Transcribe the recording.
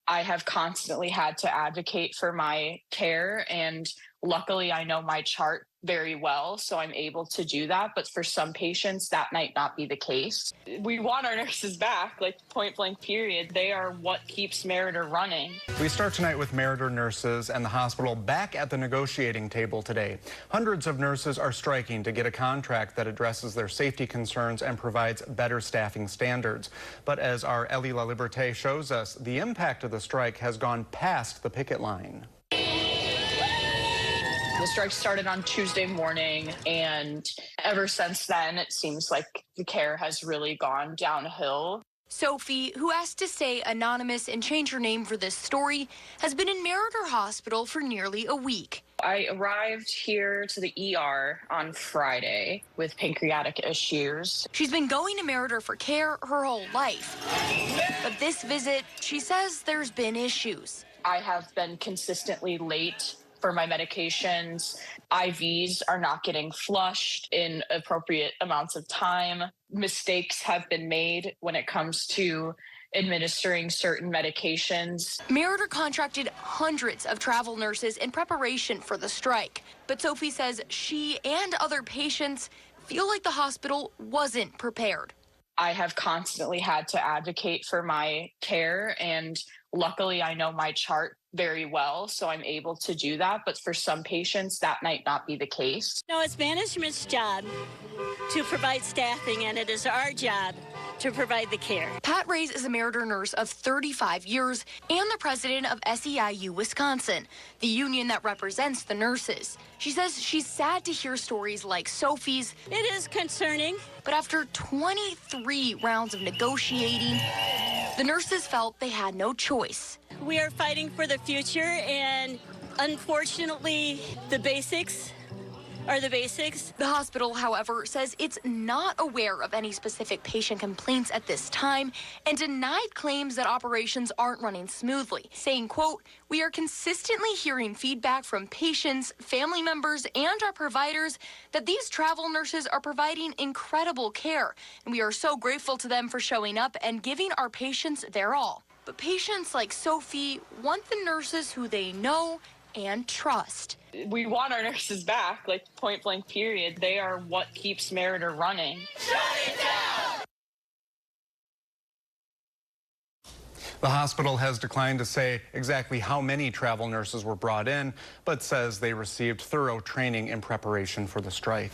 I have constantly had to advocate for my care, and luckily I know my chart very well, so I'm able to do that. But for some patients, that might not be the case. We want our nurses back, like point blank period. They are what keeps Meritor running. We start tonight with Meritor nurses and the hospital back at the negotiating table today. Hundreds of nurses are striking to get a contract that addresses their safety concerns and provides better staffing standards. But as our Ellie La Liberté shows us, the impact of the strike has gone past the picket line. The strike started on Tuesday morning, and ever since then, it seems like the care has really gone downhill. Sophie, who asked to stay anonymous and change her name for this story, has been in Meritor Hospital for nearly a week. I arrived here to the ER on Friday with pancreatic issues. She's been going to Meritor for care her whole life. But this visit, she says there's been issues. I have been consistently late for my medications. IVs are not getting flushed in appropriate amounts of time. Mistakes have been made when it comes to administering certain medications. Meritor contracted hundreds of travel nurses in preparation for the strike. But Sophie says she and other patients feel like the hospital wasn't prepared. I have constantly had to advocate for my care, and luckily I know my chart very well, so I'm able to do that. But for some patients, that might not be the case. No, it's management's job to provide staffing, and it is our job to provide the care. Pat Reyes is a Meritor nurse of 35 years and the president of SEIU Wisconsin, the union that represents the nurses. She says she's sad to hear stories like Sophie's. It is concerning. But after 23 rounds of negotiating, the nurses felt they had no choice. We are fighting for the future, and unfortunately, the basics are the basics. The hospital, however, says it's not aware of any specific patient complaints at this time and denied claims that operations aren't running smoothly, saying, quote, "We are consistently hearing feedback from patients, family members, and our providers that these travel nurses are providing incredible care, and we are so grateful to them for showing up and giving our patients their all." But patients like Sophie want the nurses who they know and trust. We want our nurses back, like point blank period. They are what keeps Meritor running. Shut it down! The hospital has declined to say exactly how many travel nurses were brought in, but says they received thorough training in preparation for the strike.